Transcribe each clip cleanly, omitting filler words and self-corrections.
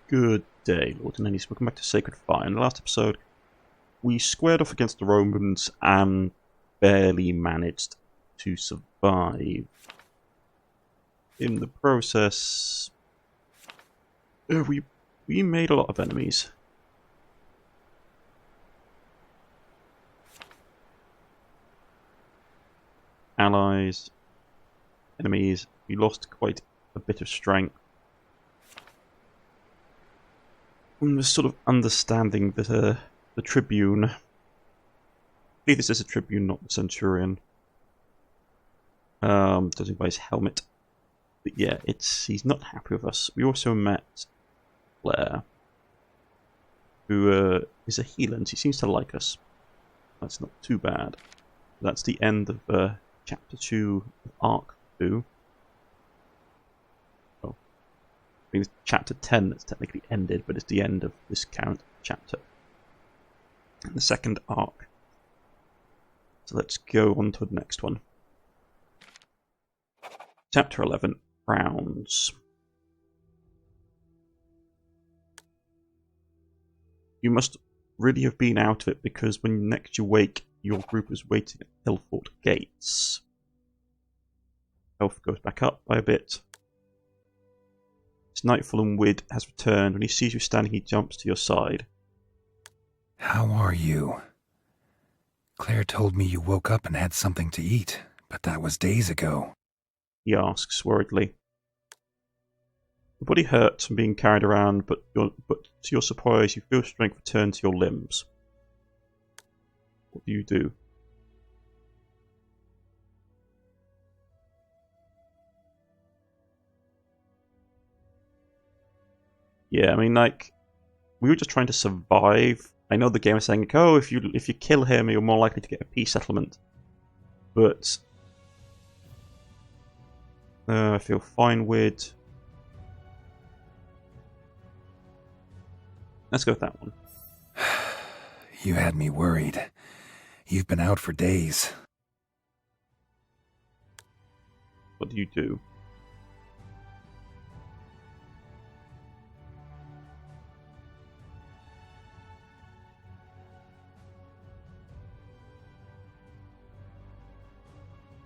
Good day, Lord and Ladies. Welcome back to Sacred Fire. In the last episode, we squared off against the Romans and barely managed to survive. In the process, we made a lot of enemies. Allies, enemies. We lost quite a bit of strength. And was sort of understanding that the Tribune, I believe this is a Tribune, not the Centurion, judging by his helmet. But yeah, he's not happy with us. We also met Claire, who is a healer, and she seems to like us. That's not too bad. That's the end of Chapter 2 of Arc 2. I think it's Chapter 10 that's technically ended, but it's the end of this current chapter. The second arc. So let's go on to the next one. Chapter 11, Rounds. You must really have been out of it, because when next you wake, your group is waiting at Hillfort gates. Health goes back up by a bit. It's nightfall and Wid has returned. When he sees you standing, he jumps to your side. How are you? Claire told me you woke up and had something to eat, but that was days ago. He asks worriedly. Your body hurts from being carried around, but to your surprise, you feel strength return to your limbs. What do you do? Yeah, I mean, like, we were just trying to survive. I know the game is saying, like, oh, if you kill him, you're more likely to get a peace settlement. But I feel fine with. Let's go with that one. You had me worried. You've been out for days. What do you do?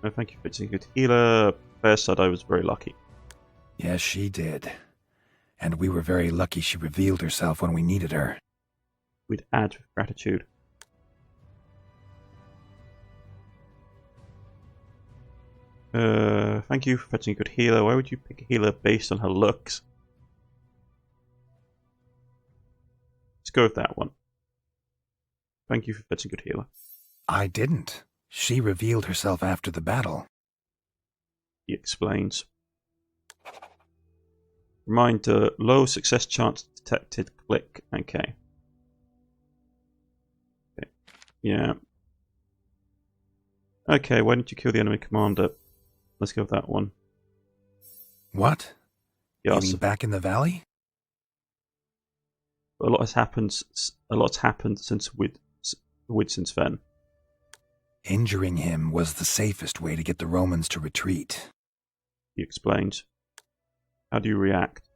No, thank you for being a good healer. Claire said I was very lucky. Yes, she did. And we were very lucky she revealed herself when we needed her. We'd add with gratitude. Thank you for fetching a good healer. Why would you pick a healer based on her looks? Let's go with that one. Thank you for fetching a good healer. I didn't. She revealed herself after the battle. He explains. Reminder, low success chance detected. Click. Okay. Yeah. Okay, why didn't you kill the enemy commander? Let's go with that one. What? Yeah, You mean back in the valley? a lot has happened. A lot's happened since Wid since then. Injuring him was the safest way to get the Romans to retreat. He explains. How do you react?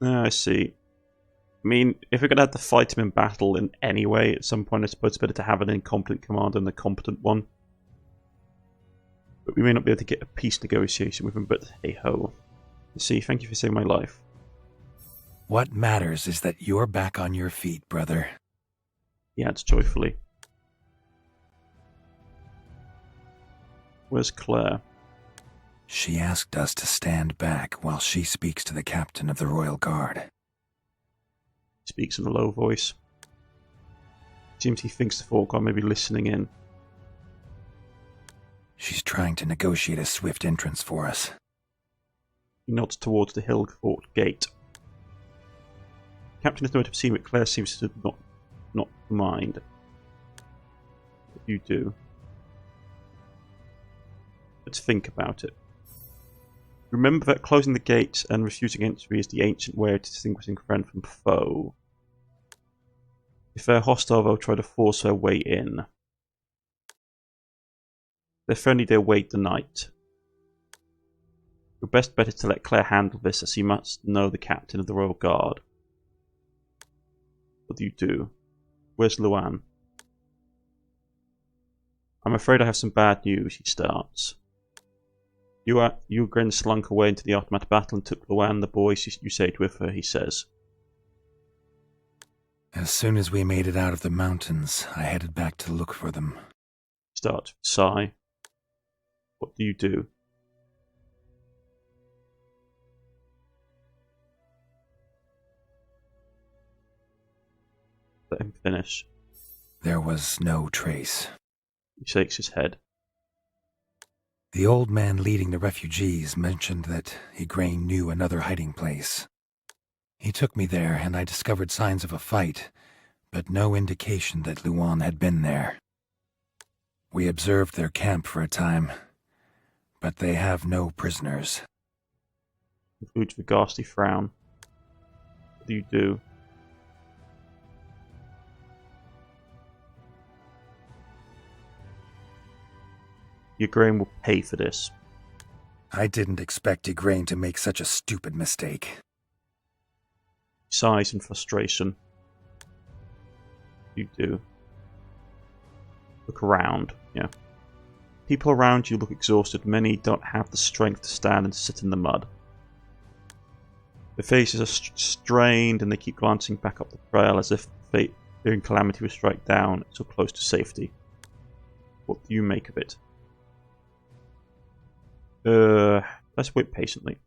I see. I mean, if we're going to have to fight him in battle in any way, at some point I suppose it's better to have an incompetent commander than a competent one. But we may not be able to get a peace negotiation with him, but hey-ho. You see, thank you for saving my life. What matters is that you're back on your feet, brother. He adds joyfully. Where's Claire? She asked us to stand back while she speaks to the captain of the Royal Guard. He speaks in a low voice. Seems he thinks the folk are maybe listening in. She's trying to negotiate a swift entrance for us. He nods towards the Hillfort gate. Captain is nowhere to be seen, but Claire seems to not mind. What do you do? Let's think about it. Remember that closing the gates and refusing entry is the ancient way of distinguishing friend from foe. If they're hostile, they'll try to force their way in. They're friendly, they'll wait the night. Your best bet is to let Claire handle this, as he must know the captain of the Royal Guard. What do you do? Where's Luan? I'm afraid I have some bad news, he starts. Ygritte slunk away into the aftermath battle and took Luan, the boy you saved with her, he says. As soon as we made it out of the mountains, I headed back to look for them. He starts to sigh. What do you do? Let him finish. There was no trace. He shakes his head. The old man leading the refugees mentioned that Ygritte knew another hiding place. He took me there and I discovered signs of a fight, but no indication that Luan had been there. We observed their camp for a time, but they have no prisoners. Concludes with a ghastly frown. What do you do? Ygritte will pay for this. I didn't expect Ygritte to make such a stupid mistake. He sighs in frustration. You do. Look around, yeah. People around you look exhausted. Many don't have the strength to stand and sit in the mud. Their faces are strained and they keep glancing back up the trail as if fate fearing calamity will strike down so close to safety. What do you make of it? Let's wait patiently.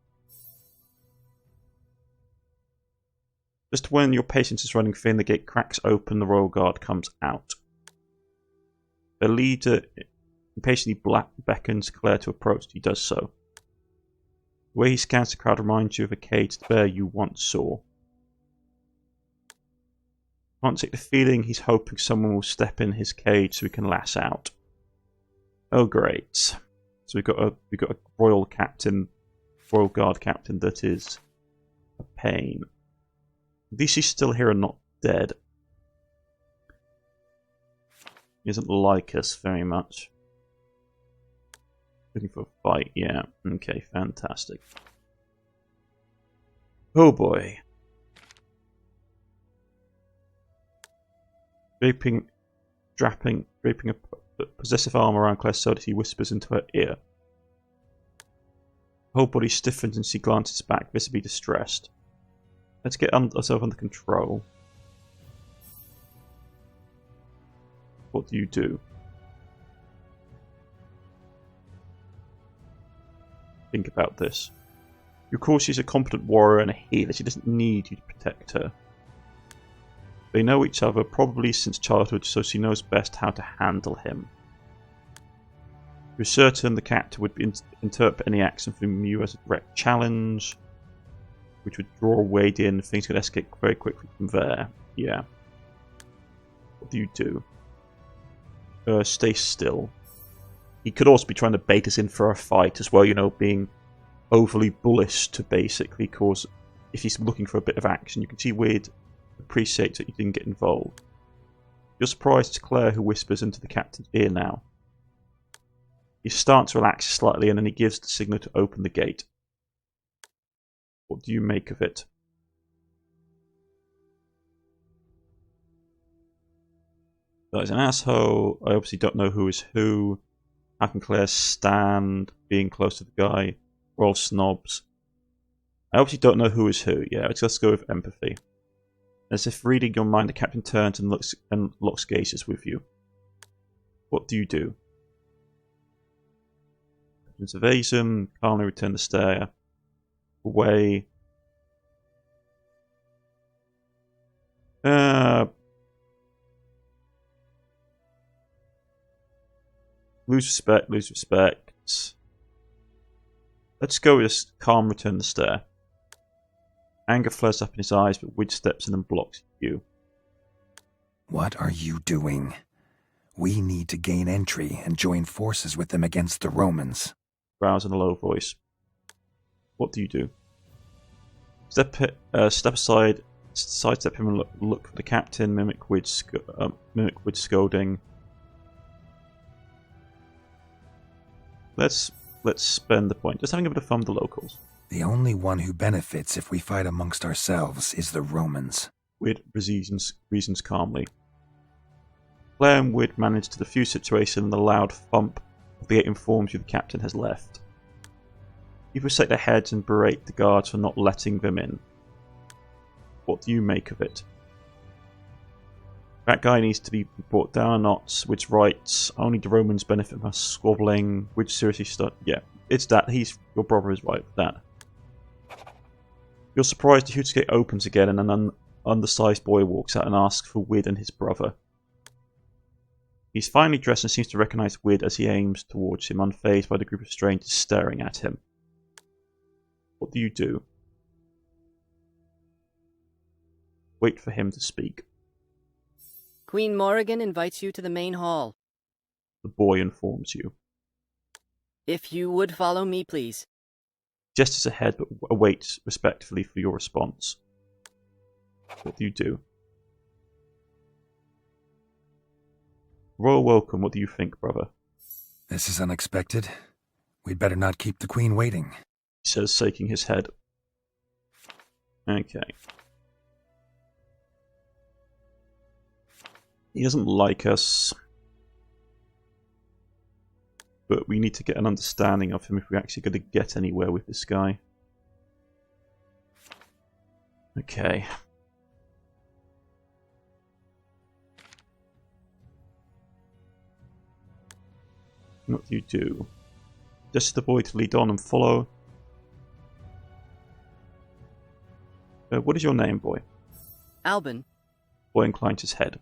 Just when your patience is running thin, the gate cracks open, the Royal Guard comes out. The leader impatiently beckons Claire to approach. He does so. The way he scans the crowd reminds you of a caged bear you once saw. Can't take the feeling he's hoping someone will step in his cage so he can lash out. Oh great. So we've got a royal guard captain that is a pain. At least he's still here and not dead. He doesn't like us very much. Looking for a fight, yeah. Okay, fantastic. Oh boy. Draping a possessive arm around Claire so that he whispers into her ear. Her whole body stiffens and she glances back, visibly distressed. Let's get ourselves under control. What do you do? Think about this. Of course, she's a competent warrior and a healer. She doesn't need you to protect her. They know each other probably since childhood, so she knows best how to handle him. You're certain the captain would interpret any action from you as a direct challenge, which would draw Wade in. Things could escalate very quickly from there. Yeah. What do you do? Stay still. He could also be trying to bait us in for a fight as well, you know, being overly bullish to basically cause... If he's looking for a bit of action, you can see Wade appreciates that you didn't get involved. You're surprised it's Claire who whispers into the captain's ear now. He starts to relax slightly and then he gives the signal to open the gate. What do you make of it? Guy's an asshole. I obviously don't know who is who. How can Claire stand being close to the guy? We're all snobs. I obviously don't know who is who. Yeah, let's go with empathy. As if reading your mind, the captain turns and locks gazes with you. What do you do? Captain's evasion. Calmly return the stare. Away. Lose respect, lose respect. Let's go with this calm return the stare. Anger flares up in his eyes, but Widge steps in and blocks you. What are you doing? We need to gain entry and join forces with them against the Romans. Growls in a low voice. What do you do? Step aside, sidestep him and look for the captain, mimic Widge scolding. let's spend the point. Just having a bit of fun with the locals. The only one who benefits if we fight amongst ourselves is the Romans. Wid reasons calmly. Claire and Wid manage to defuse the situation, and the loud thump of the gate informs you the captain has left. People shake their heads and berate the guards for not letting them in. What do you make of it? That guy needs to be brought down a notch, which writes, only the Romans benefit from us squabbling, which seriously yeah, it's that. Your brother is right with that. You're surprised the huge gate opens again and an undersized boy walks out and asks for Wid and his brother. He's finely dressed and seems to recognize Wid as he aims towards him, unfazed by the group of strangers staring at him. What do you do? Wait for him to speak. Queen Morrigan invites you to the main hall. The boy informs you. If you would follow me, please. Gestures ahead but awaits respectfully for your response. What do you do? Royal welcome, what do you think, brother? This is unexpected. We'd better not keep the Queen waiting, he says, shaking his head. Okay. He doesn't like us. But we need to get an understanding of him if we're actually going to get anywhere with this guy. Okay. What do you do? Just the boy to lead on and follow. What is your name, boy? Albin. Boy inclines his head.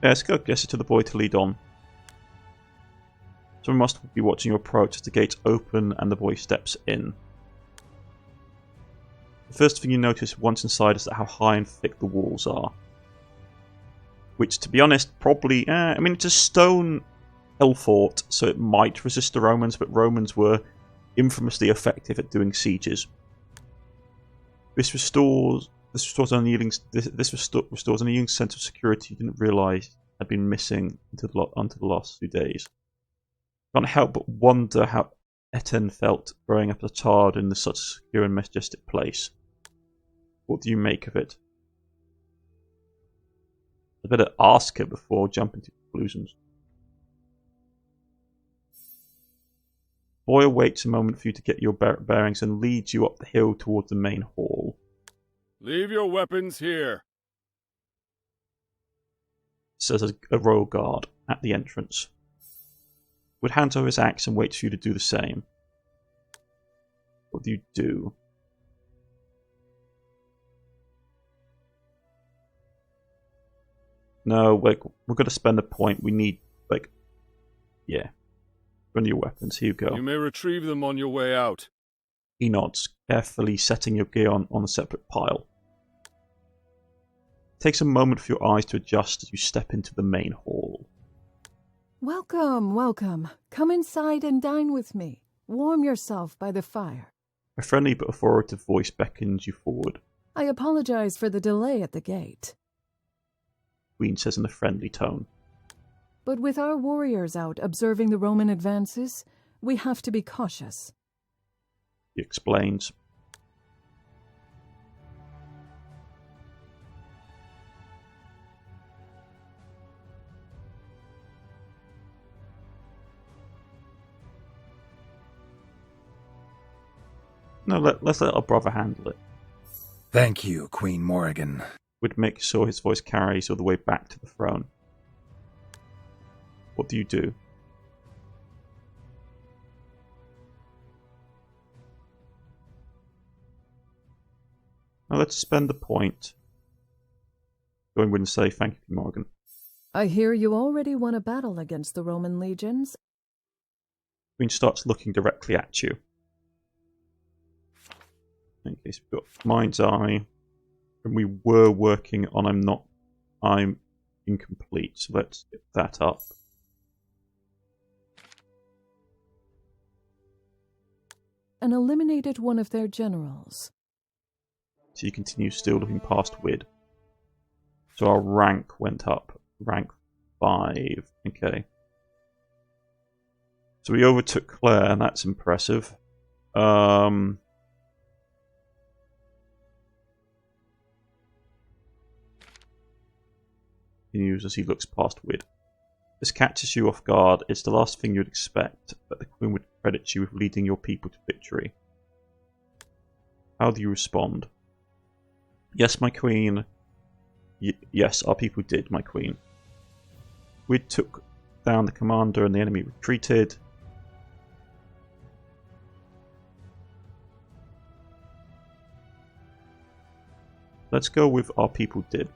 Let's go gesture to the boy to lead on. Someone must be watching your approach as the gates open and the boy steps in. The first thing you notice once inside is how high and thick the walls are. Which, to be honest, probably... it's a stone hill fort, so it might resist the Romans, but Romans were infamously effective at doing sieges. This restores an unyielding sense of security you didn't realise had been missing until the last few days. Can't help but wonder how Etienne felt growing up as a child in such a secure and majestic place. What do you make of it? I better ask her before jumping to conclusions. Boy waits a moment for you to get your bearings and leads you up the hill towards the main hall. Leave your weapons here, says a royal guard at the entrance. Would hand over his axe and waits for you to do the same. What do you do? No, we're going to spend a point. We need, run your weapons. Here you go. You may retrieve them on your way out. He nods, carefully setting your gear on a separate pile. It takes a moment for your eyes to adjust as you step into the main hall. Welcome, welcome. Come inside and dine with me. Warm yourself by the fire. A friendly but authoritative voice beckons you forward. I apologize for the delay at the gate. Queen says in a friendly tone. But with our warriors out observing the Roman advances, we have to be cautious. He explains. No, let's let our brother handle it. Thank you, Queen Morrigan. Would make sure his voice carries all the way back to the throne. What do you do? Now let's spend the point. Going would say thank you, Morgan. I hear you already won a battle against the Roman legions. Queen starts looking directly at you. In case we've got Mind's Eye. And we were working on I'm incomplete, so let's get that up. And eliminated one of their generals. So you continue still looking past Wid. So our rank went up. Rank 5. Okay. So we overtook Claire, and that's impressive. Continues as he looks past Wid. This catches you off guard. It's the last thing you'd expect, but the Queen would credit you with leading your people to victory. How do you respond? Yes, my Queen. Yes, our people did, my Queen. We took down the commander and the enemy retreated. Let's go with our people did.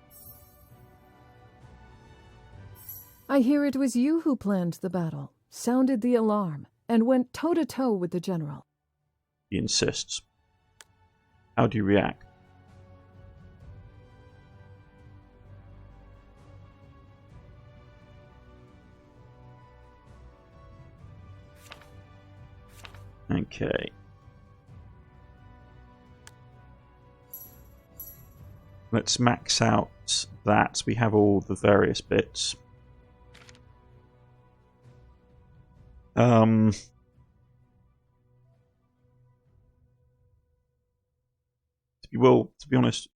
I hear it was you who planned the battle, sounded the alarm, and went toe-to-toe with the general. He insists. How do you react? Okay. Let's max out that. We have all the various bits. To be honest,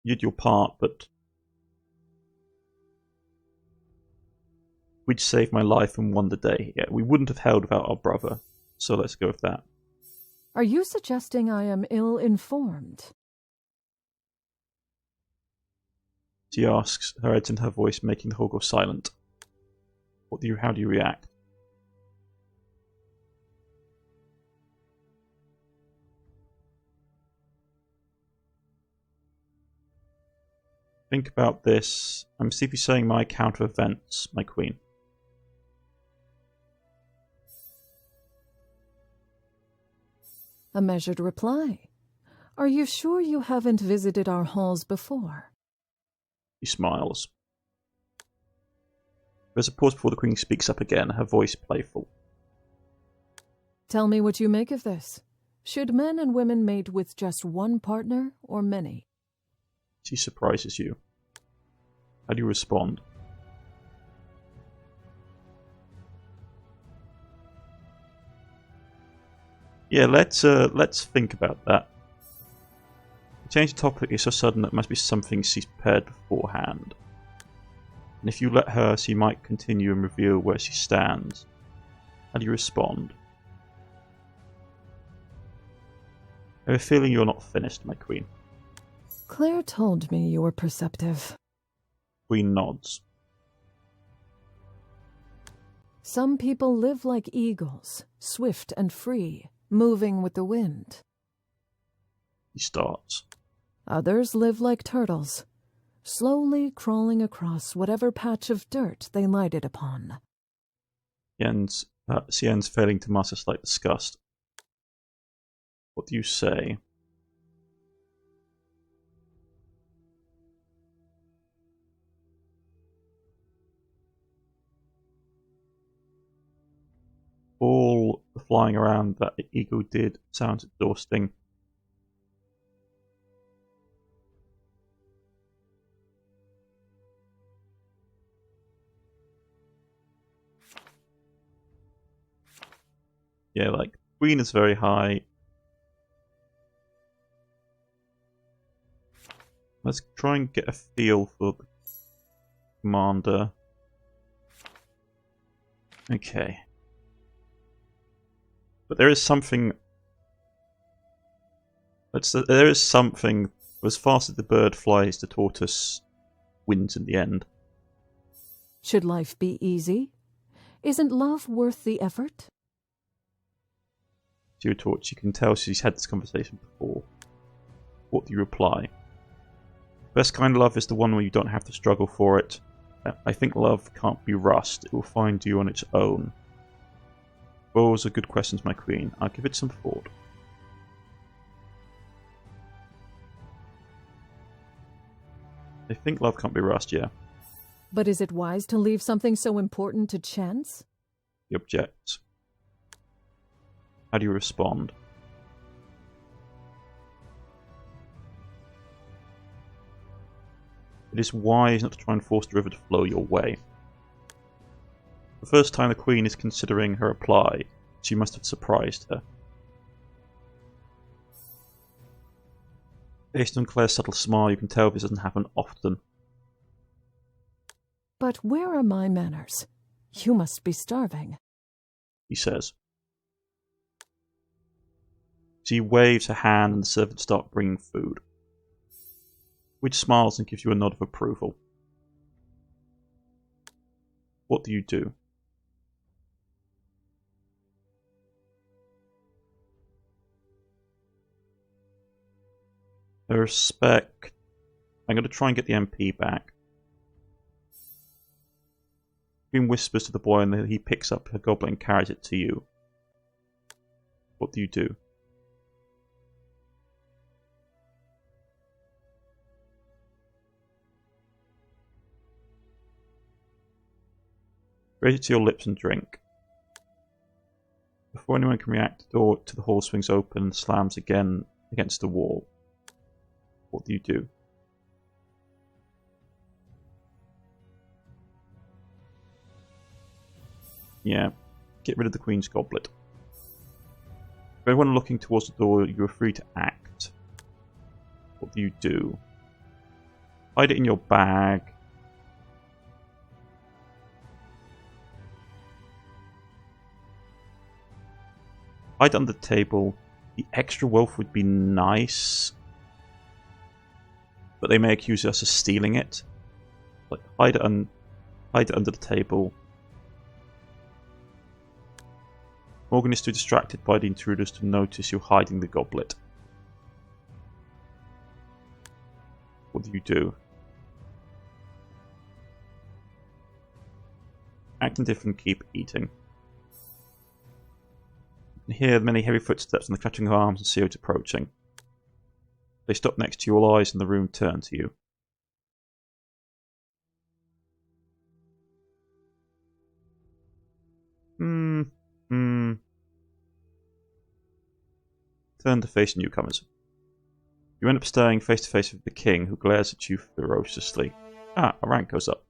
you did your part, but we'd saved my life and won the day. Yeah, we wouldn't have held without our brother, so let's go with that. Are you suggesting I am ill-informed? She asks, her head and her voice making the whole go silent. How do you react? Think about this. I'm simply saying my account of events, my Queen. A measured reply. Are you sure you haven't visited our halls before? She smiles. There's a pause before the Queen speaks up again, her voice playful. Tell me what you make of this. Should men and women mate with just one partner or many? She surprises you. How do you respond? Yeah, let's think about that. Change the topic is so sudden that it must be something she's prepared beforehand. And if you let her, she might continue and reveal where she stands. How do you respond? I have a feeling you're not finished, my Queen. Claire told me you were perceptive. Queen nods. Some people live like eagles, swift and free, moving with the wind. He starts. Others live like turtles, slowly crawling across whatever patch of dirt they lighted upon. She ends failing to master slight disgust. What do you say? All the flying around that the eagle did sounds exhausting. Yeah, like, Queen is very high. Let's try and get a feel for the commander. Okay. But there is something... There is something... As fast as the bird flies, the tortoise wins in the end. Should life be easy? Isn't love worth the effort? She retorts, you can tell she's had this conversation before. What do you reply? Best kind of love is the one where you don't have to struggle for it. I think love can't be rushed. It will find you on its own. Those are good questions, my Queen. I'll give it some thought. I think love can't be rushed, yeah. But is it wise to leave something so important to chance? He objects. How do you respond? It is wise not to try and force the river to flow your way. The first time the Queen is considering her reply, she must have surprised her. Based on Claire's subtle smile, you can tell this doesn't happen often. But where are my manners? You must be starving, He says. She waves her hand and the servants start bringing food. Witch smiles and gives you a nod of approval. What do you do? I respect. I'm going to try and get the MP back. Queen whispers to the boy and he picks up her goblet and carries it to you. What do you do? Raise it to your lips and drink. Before anyone can react, the door to the hall swings open and slams again against the wall. What do you do? Yeah, get rid of the Queen's goblet. For everyone looking towards the door, you are free to act. What do you do? Hide it in your bag. Hide it under the table. The extra wealth would be nice, but they may accuse us of stealing it. Like hide it under the table. Morgan is too distracted by the intruders to notice you hiding the goblet. What do you do? Act indifferent, keep eating. You can hear many heavy footsteps and the clattering of arms and shields approaching. They stop next to you, all eyes in the room turn to you. Turn to face newcomers. You end up staring face to face with the king, who glares at you ferociously. Ah, a rank goes up.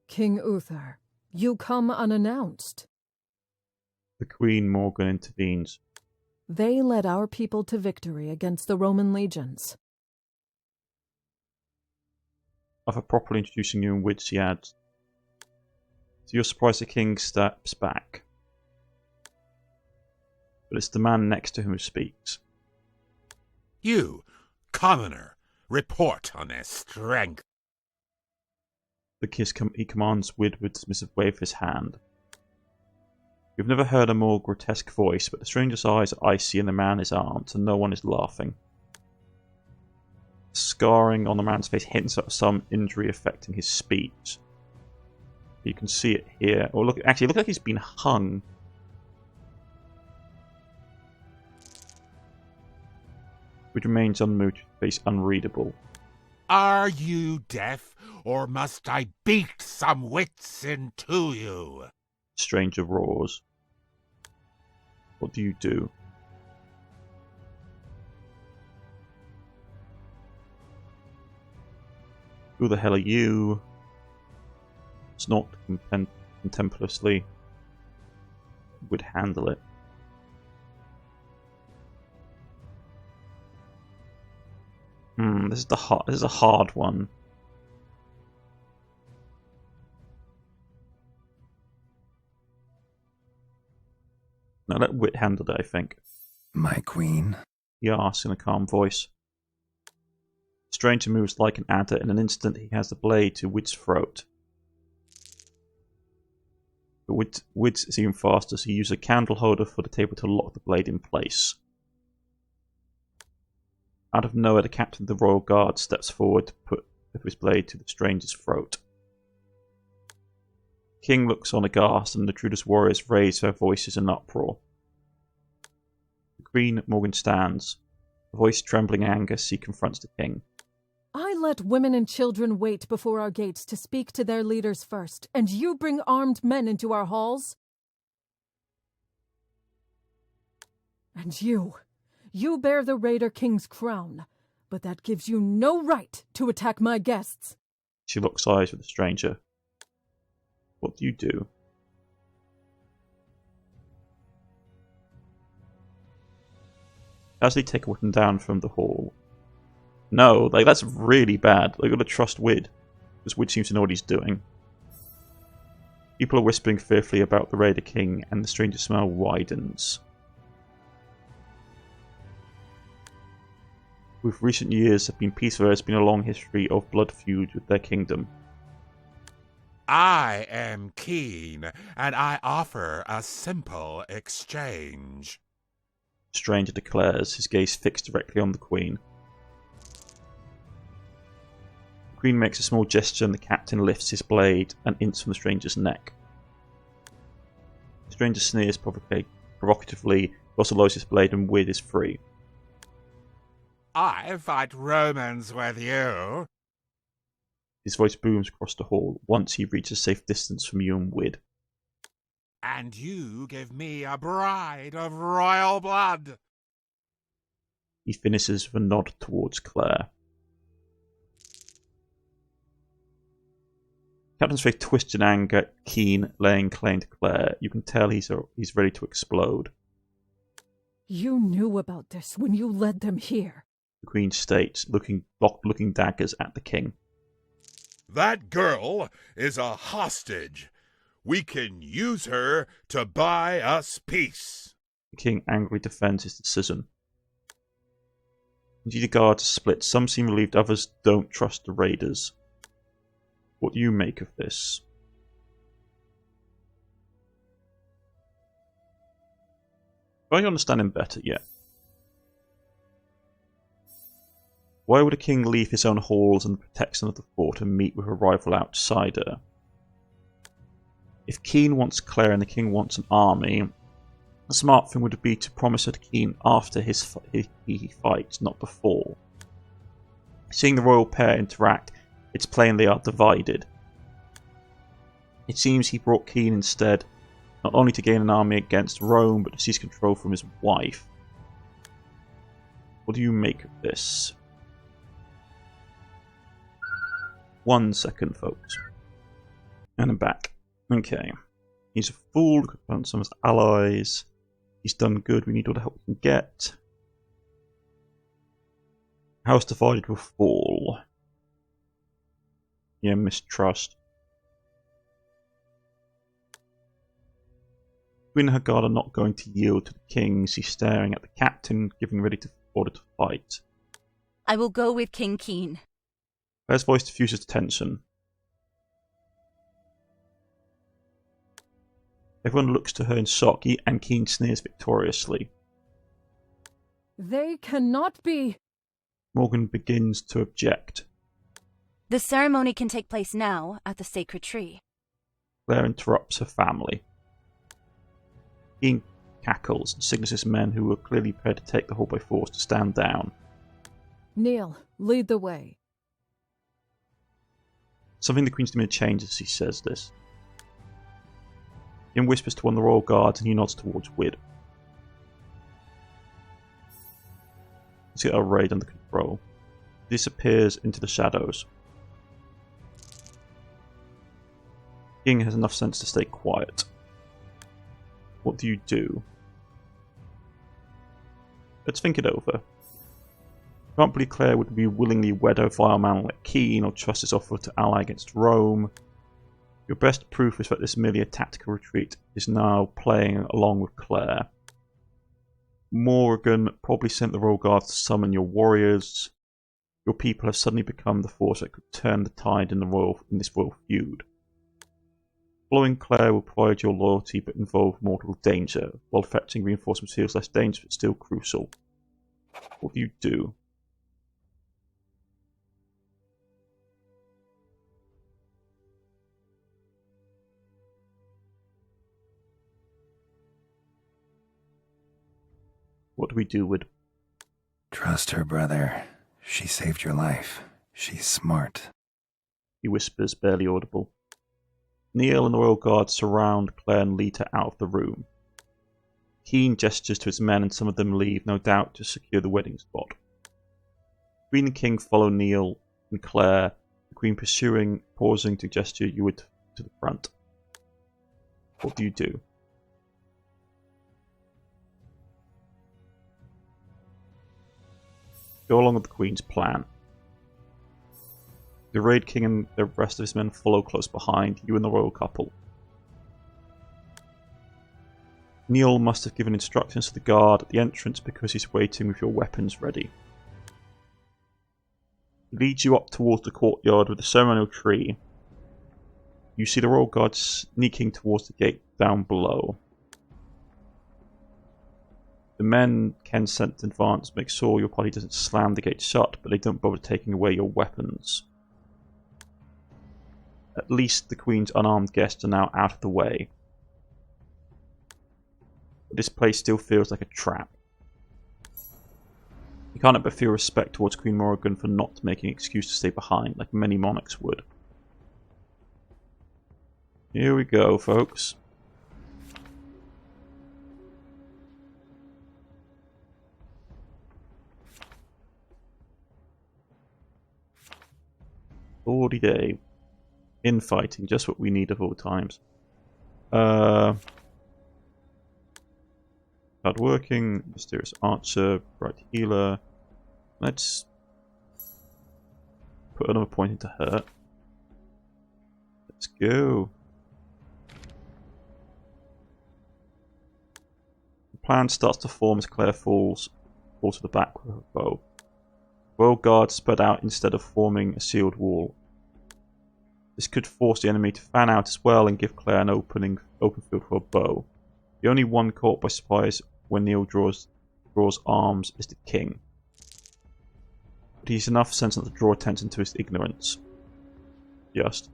King Uther, you come unannounced. The Queen Morgan intervenes. They led our people to victory against the Roman legions. After properly introducing you in which she adds, to your surprise, the king steps back. But it's the man next to him who speaks. You, commoner, report on their strength. He commands with a dismissive wave of his hand. You've never heard a more grotesque voice, but the stranger's eyes are icy and the man is armed, and no one is laughing. Scarring on the man's face hints at some injury affecting his speech. You can see it here. Or look, actually, it looks like he's been hung. Which remains unmoved, face unreadable. Are you deaf, or must I beat some wits into you? Stranger roars. What do you do? Who the hell are you? It's not contemplatively. Would handle it. This is a hard one. Now let Wit handle it, I think. My queen? He asks in a calm voice. The stranger moves like an adder. In an instant, he has the blade to Wit's throat. But Wit is even faster, so he uses a candle holder for the table to lock the blade in place. Out of nowhere, the captain of the royal guard steps forward to put his blade to the stranger's throat. The king looks on aghast, and the intruders' warriors raise their voices in uproar. The Queen Morgan stands, her voice trembling in anger as she confronts the king. I let women and children wait before our gates to speak to their leaders first, and you bring armed men into our halls? And you bear the Raider King's crown. but that gives you no right to attack my guests. She locks eyes with the stranger. What do you do? As they take a weapon down from the hall. No, like that's really bad. They've got to trust Wid, because Wid seems to know what he's doing. People are whispering fearfully about the Raider King, and the stranger's smile widens. With recent years have been peaceful, there's been a long history of blood feud with their kingdom. I am keen, and I offer a simple exchange. The stranger declares, his gaze fixed directly on the Queen. The Queen makes a small gesture and the captain lifts his blade an inch from the stranger's neck. The stranger sneers provocatively, also lowers his blade and Wid is free. I fight Romans with you. His voice booms across the hall once he reaches a safe distance from you and Wid. And you give me a bride of royal blood. He finishes with a nod towards Claire. Captain's face twists in anger, Keen laying claim to Claire. You can tell he's ready to explode. You knew about this when you led them here. The Queen states, looking daggers at the King. That girl is a hostage. We can use her to buy us peace. The King angrily defends his decision. Indeed, the guards are split. Some seem relieved, others don't trust the raiders. What do you make of this? Are you understanding better yet? Why would a king leave his own halls and the protection of the fort and meet with a rival outsider? If Keen wants Claire and the king wants an army, the smart thing would be to promise her to Keen after he fights, not before. Seeing the royal pair interact, it's plain they are divided. It seems he brought Keen instead, not only to gain an army against Rome, but to seize control from his wife. What do you make of this? 1 second, folks. And I'm back. Okay. He's a fool, could burn some of his allies. He's done good, we need all the help we can get. House divided will fall. Yeah, mistrust. Queen and her guard are not going to yield to the king. She's staring at the captain, giving ready to order to fight. I will go with King Keen. Claire's voice diffuses tension. Everyone looks to her in shock, and Keen sneers victoriously. They cannot be. Morgan begins to object. The ceremony can take place now at the sacred tree. Claire interrupts her family. Keen cackles and signals his men, who are clearly prepared to take the hall by force, to stand down. Neil, lead the way. Something in the Queen's demeanor changes as he says this. He whispers to one of the royal guards and he nods towards Wid. Let's get our raid under control. He disappears into the shadows. King has enough sense to stay quiet. What do you do? Let's think it over. Can't believe Claire would be willingly wed a vile man like Keen or trust his offer to ally against Rome. Your best proof is that this merely a tactical retreat is now playing along with Claire. Morgan probably sent the royal guards to summon your warriors. Your people have suddenly become the force that could turn the tide in this royal feud. Following Claire will provide your loyalty but involve mortal danger, while fetching reinforcements feels less dangerous but still crucial. What do you do? What do we do with... Trust her, brother. She saved your life. She's smart. He whispers, barely audible. Neil and the royal guard surround Claire and lead her out of the room. Keen gestures to his men and some of them leave, no doubt to secure the wedding spot. Queen and King follow Neil and Claire, the Queen pursuing, pausing to gesture you would to the front. What do you do? Go along with the Queen's plan. The Raid King and the rest of his men follow close behind, you and the royal couple. Neil must have given instructions to the guard at the entrance because he's waiting with your weapons ready. He leads you up towards the courtyard with the ceremonial tree. You see the royal guard sneaking towards the gate down below. The men Ken sent in advance make sure your party doesn't slam the gate shut, but they don't bother taking away your weapons. At least the Queen's unarmed guests are now out of the way. But this place still feels like a trap. You can't help but feel respect towards Queen Morrigan for not making an excuse to stay behind, like many monarchs would. Here we go, folks. Day. Infighting, just what we need of all times. Hard working, mysterious archer, bright healer. Let's put another point into her. Let's go. The plan starts to form as Claire falls to the back with her bow. Royal guards spread out instead of forming a sealed wall. This could force the enemy to fan out as well and give Claire an open field for a bow. The only one caught by surprise when Neil draws arms is the king. But he's enough sense not to draw attention to his ignorance. Just.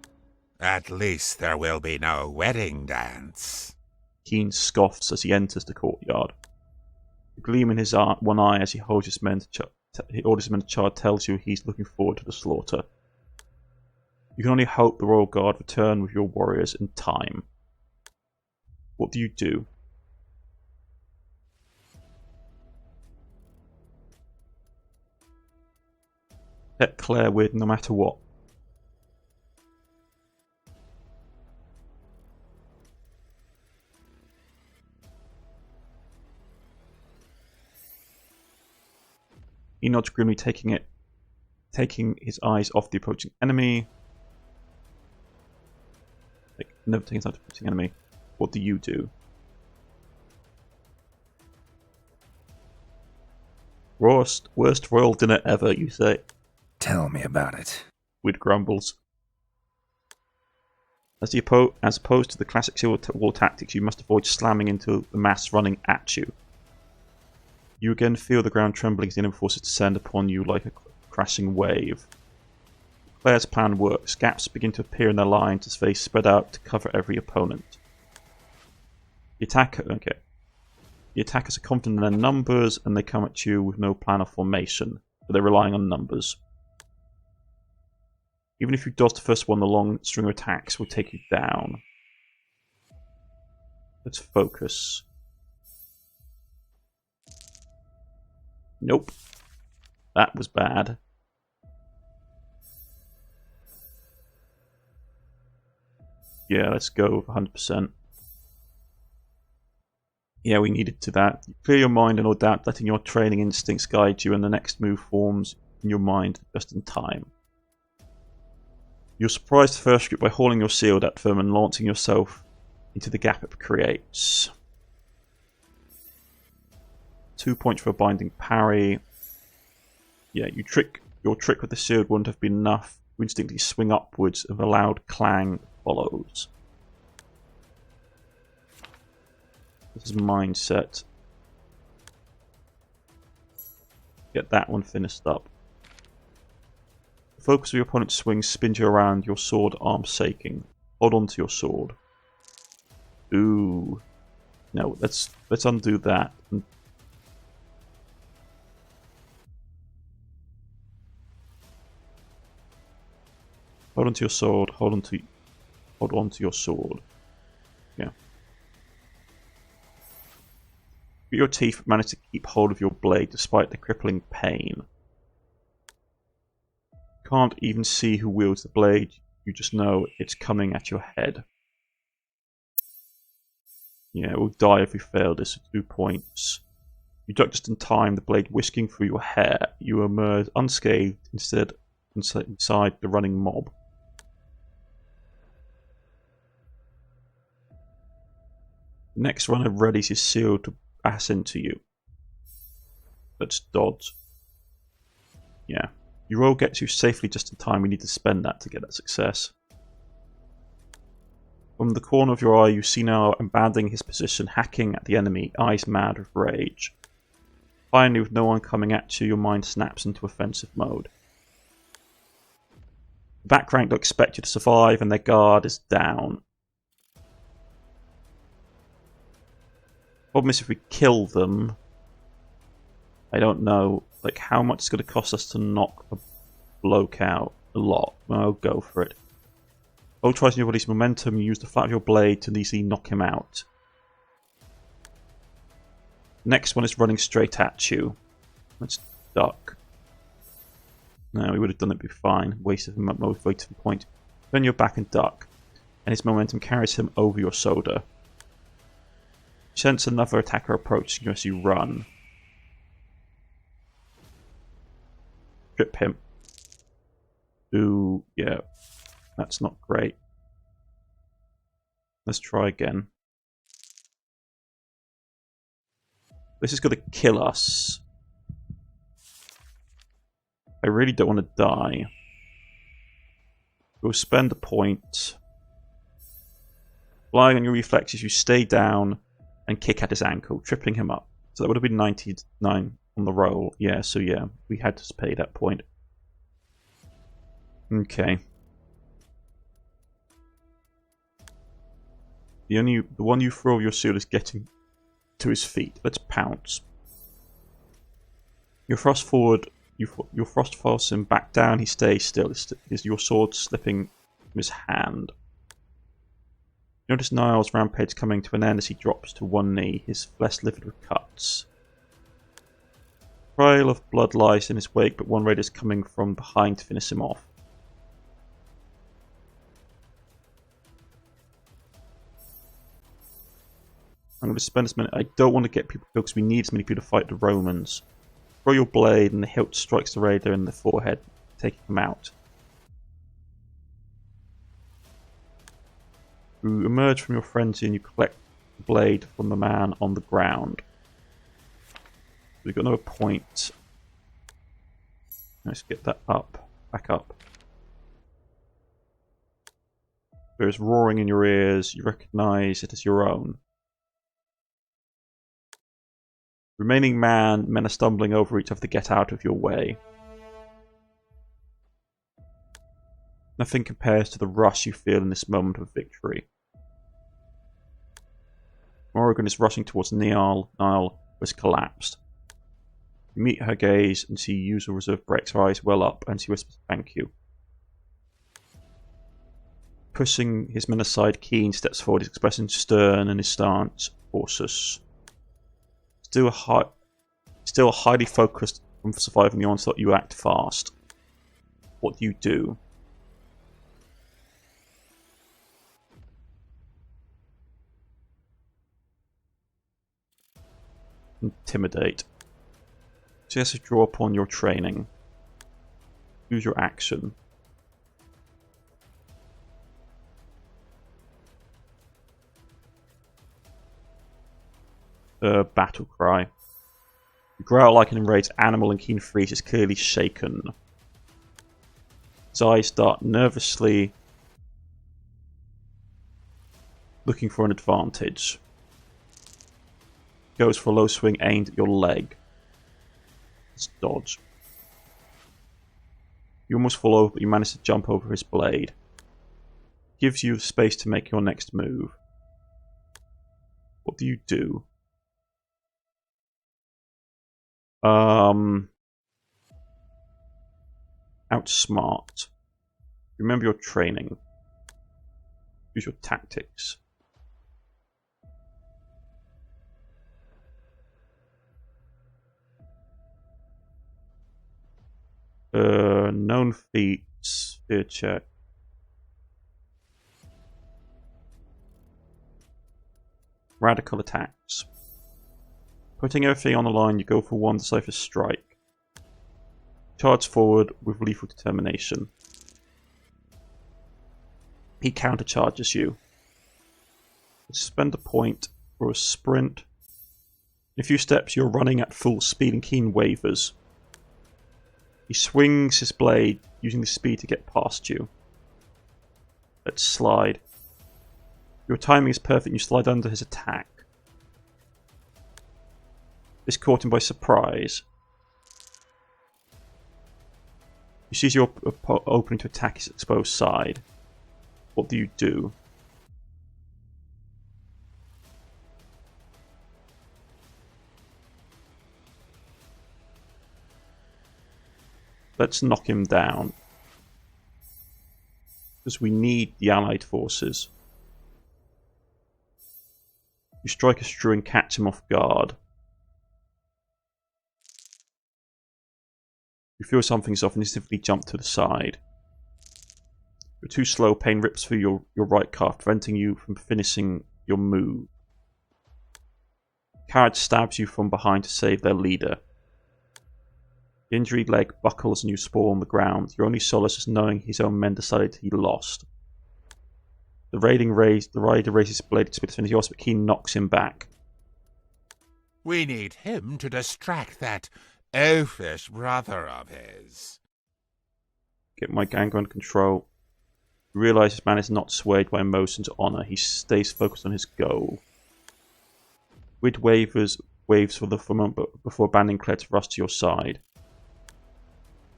At least there will be no wedding dance. Keen scoffs as he enters the courtyard. The gleam in his one eye as he holds his men he orders his men to charge tells you he's looking forward to the slaughter. You can only hope the Royal Guard return with your warriors in time. What do you do? Let Claire win no matter what. He nods grimly, taking his eyes off the approaching enemy. Never taking his eyes off the approaching enemy. What do you do? Worst royal dinner ever, you say? Tell me about it. With grumbles. As opposed to the classic civil war tactics, you must avoid slamming into the mass running at you. You again feel the ground trembling as the enemy forces descend upon you like a crashing wave. Claire's plan works. Gaps begin to appear in their lines as they spread out to cover every opponent. The attackers are confident in their numbers and they come at you with no plan of formation, but they're relying on numbers. Even if you dodge the first one, the long string of attacks will take you down. Let's focus. Nope. That was bad. Yeah, let's go with 100%. Yeah, we needed to that. Clear your mind and no doubt letting your training instincts guide you and the next move forms in your mind just in time. You'll surprise the first group by hauling your shield at them and launching yourself into the gap it creates. 2 points for a binding parry. Yeah, your trick with the shield wouldn't have been enough. You instinctively swing upwards and a loud clang follows. This is mindset. Get that one finished up. The focus of your opponent's swing spins you around, your sword arm shaking. Hold on to your sword. Ooh. No, let's undo that. Hold on to your sword, hold on to your sword. Yeah. Your teeth manage to keep hold of your blade despite the crippling pain. Can't even see who wields the blade. You just know it's coming at your head. Yeah, we'll die if we fail this. 2 points. You duck just in time, the blade whisking through your hair. You emerge unscathed inside the running mob. Next runner readies his shield to pass into you. Let's dodge. Yeah. Your roll gets you safely just in time. We need to spend that to get that success. From the corner of your eye, you see now abandoning his position, hacking at the enemy, eyes mad with rage. Finally, with no one coming at you, your mind snaps into offensive mode. The back rank don't expect you to survive, and their guard is down. Problem is, if we kill them, I don't know, like, how much it's going to cost us to knock a bloke out. A lot. Well, go for it. Tries to release momentum. You use the flat of your blade to easily knock him out. Next one is running straight at you. Let's duck. No, we would have done it before fine. Wasted a point. Turn your back and duck, and his momentum carries him over your shoulder. Sense another attacker approaching as you run. Trip him. Ooh, yeah. That's not great. Let's try again. This is going to kill us. I really don't want to die. We'll spend a point. Relying on your reflexes, you stay down and kick at his ankle, tripping him up. So that would have been 99 on the roll. Yeah, so yeah, we had to pay that point. Okay. The one you throw your shield is getting to his feet. Let's pounce. You thrust forward. You thrust force him back down. He stays still. Is your sword slipping from his hand? You notice Niall's rampage coming to an end as he drops to one knee, his flesh livid with cuts. A trail of blood lies in his wake, but one raid is coming from behind to finish him off. I'm going to spend this minute. I don't want to get people killed because we need as many people to fight the Romans. Throw your blade and the hilt strikes the raider in the forehead, taking him out. You emerge from your frenzy and you collect the blade from the man on the ground. We've got another point. Let's get that up, back up. There's roaring in your ears. You recognize it as your own. Remaining men are stumbling over each other to get out of your way. Nothing compares to the rush you feel in this moment of victory. Morrigan is rushing towards Niall, who has collapsed. You meet her gaze and see usual reserve breaks her eyes well up and she whispers thank you. Pushing his men aside, Keen steps forward, his expression stern and his stance cautious. Still highly focused on surviving the onslaught, you act fast. What do you do? Intimidate. Suggest to draw upon your training. Use your action. Battle cry. You growl like an enraged animal and Keen Freeze is clearly shaken. His eyes dart nervously, looking for an advantage. Goes for a low swing aimed at your leg. Let's dodge. You almost fall over, but you manage to jump over his blade. Gives you space to make your next move. What do you do? Outsmart. Remember your training. Use your tactics. Known feats, fear check. Radical attacks. Putting everything on the line, you go for one decisive strike. Charge forward with lethal determination. He countercharges you. Spend a point for a sprint. In a few steps, you're running at full speed and Keen wavers. He swings his blade, using the speed to get past you. Let's slide. Your timing is perfect and you slide under his attack. This caught him by surprise. You seize your opening to attack his exposed side. What do you do? Let's knock him down. Because we need the allied forces. You strike a strew and catch him off guard. You feel something's off and instantly jump to the side. You're too slow, pain rips through your right calf, preventing you from finishing your move. Carriage stabs you from behind to save their leader. The injured leg buckles and you sprawl on the ground. Your only solace is knowing his own men decided he lost. The rider raises his blade to finish yours, but Keen knocks him back. We need him to distract that oafish brother of his. Get my anger under control. You realise this man is not swayed by emotions or honour. He stays focused on his goal. Wid waves for a moment before abandoning Claire to rush to your side.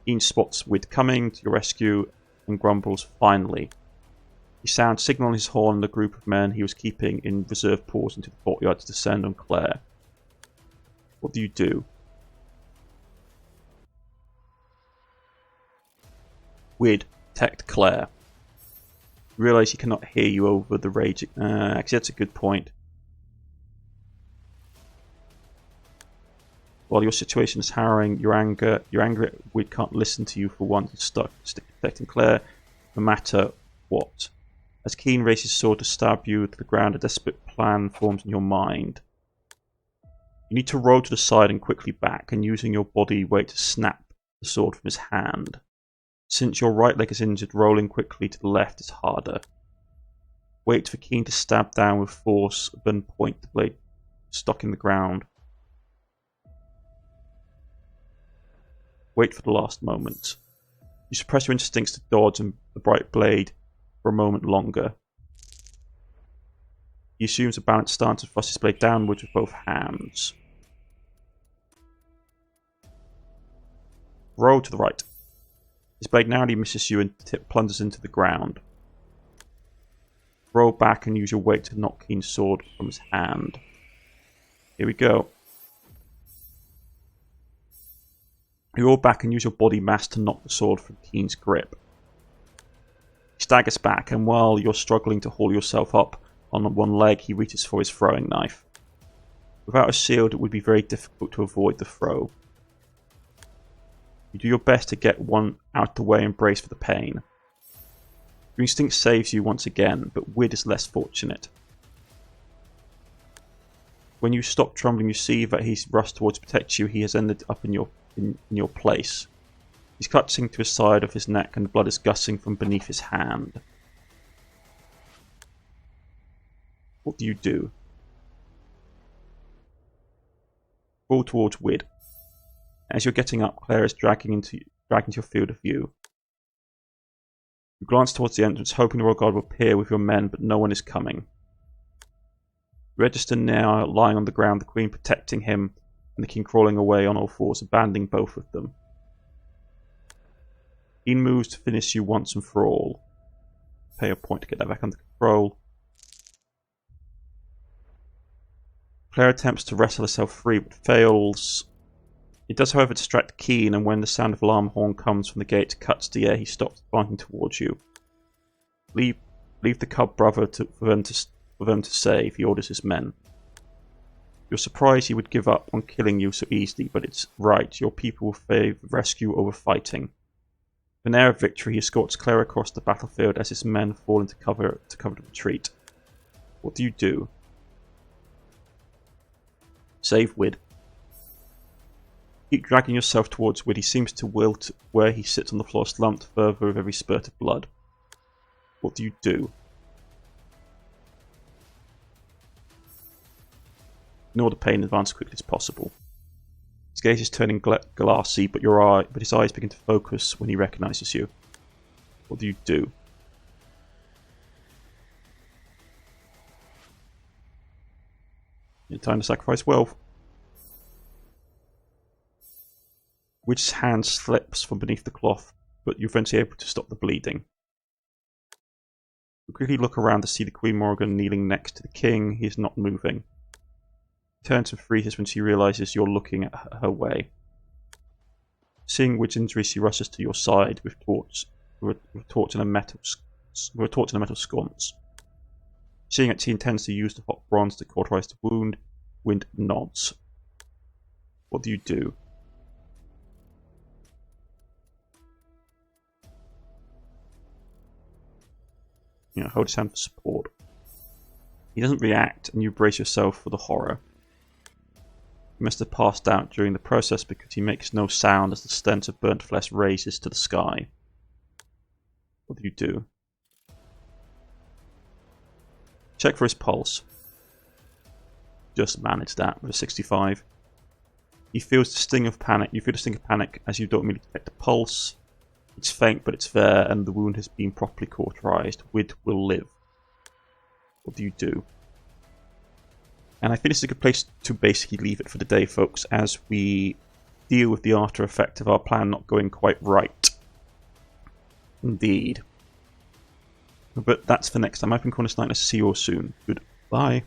Keen spots Wid coming to your rescue and grumbles, finally. He sounds signal on his horn and the group of men he was keeping in reserve pours into the courtyard to descend on Claire. What do you do? Wid, detect Claire. You realise he cannot hear you over the raging. Actually, that's a good point. While your situation is harrowing, your anger at Wid can't listen to you for once. It's stuck protecting Claire, no matter what. As Keen raises his sword to stab you to the ground, a desperate plan forms in your mind. You need to roll to the side and quickly back, and using your body weight to snap the sword from his hand. Since your right leg is injured, rolling quickly to the left is harder. Wait for Keen to stab down with force, then point the blade stuck in the ground. Wait for the last moment. You suppress your instincts to dodge and the bright blade for a moment longer. He assumes a balanced stance and thrusts his blade downwards with both hands. Roll to the right. His blade narrowly misses you and plunges into the ground. Roll back and use your weight to knock Keen's sword from his hand. Here we go. You roll back and use your body mass to knock the sword from Keen's grip. He staggers back, and while you're struggling to haul yourself up on one leg, he reaches for his throwing knife. Without a shield, it would be very difficult to avoid the throw. You do your best to get one out of the way and brace for the pain. Your instinct saves you once again, but Wid is less fortunate. When you stop trembling, you see that he's rushed towards to protect you. He has ended up in your place. He's clutching to his side of his neck and the blood is gushing from beneath his hand. What do you do? Roll towards Wid. As you're getting up, Claire is dragging into your field of view. You glance towards the entrance, hoping the royal guard will appear with your men, but no one is coming. You register now lying on the ground, the Queen protecting him, and the King crawling away on all fours, abandoning both of them. He moves to finish you once and for all. Pay a point to get that back under control. Claire attempts to wrestle herself free, but fails. It does, however, distract Keen, and when the sound of alarm horn comes from the gate cuts the air, he stops fighting towards you. Leave the cub brother for them to save, he orders his men. You're surprised he would give up on killing you so easily, but it's right. Your people will favour rescue over fighting. With an air of victory, he escorts Claire across the battlefield as his men fall into cover to retreat. What do you do? Save Wid. Keep dragging yourself towards Wid. He seems to will to where he sits on the floor, slumped further with every spurt of blood. What do you do? Ignore the pain and advance as quickly as possible. His gaze is turning glassy, but his eyes begin to focus when he recognizes you. What do you do? Your time to sacrifice wealth. Wid's hand slips from beneath the cloth, but you're eventually able to stop the bleeding. You quickly look around to see the Queen Morrigan kneeling next to the king. He is not moving. She turns and freezes when she realizes you're looking at her way. Seeing Wid's injury, she rushes to your side with a torch and a metal sconce. Seeing that she intends to use the hot bronze to cauterize the wound, Wid nods. What do you do? Hold his hand for support. He doesn't react, and you brace yourself for the horror. He must have passed out during the process because he makes no sound as the stench of burnt flesh raises to the sky. What do you do? Check for his pulse. Just manage that with a 65. He feels the sting of panic. You feel the sting of panic as you don't immediately detect the pulse. It's faint, but it's there, and the wound has been properly cauterized. Wid will live. What do you do? And I think this is a good place to basically leave it for the day, folks, as we deal with the after effect of our plan not going quite right. Indeed. But that's for next time. I've been Cornish-knight. Let's see you all soon. Goodbye.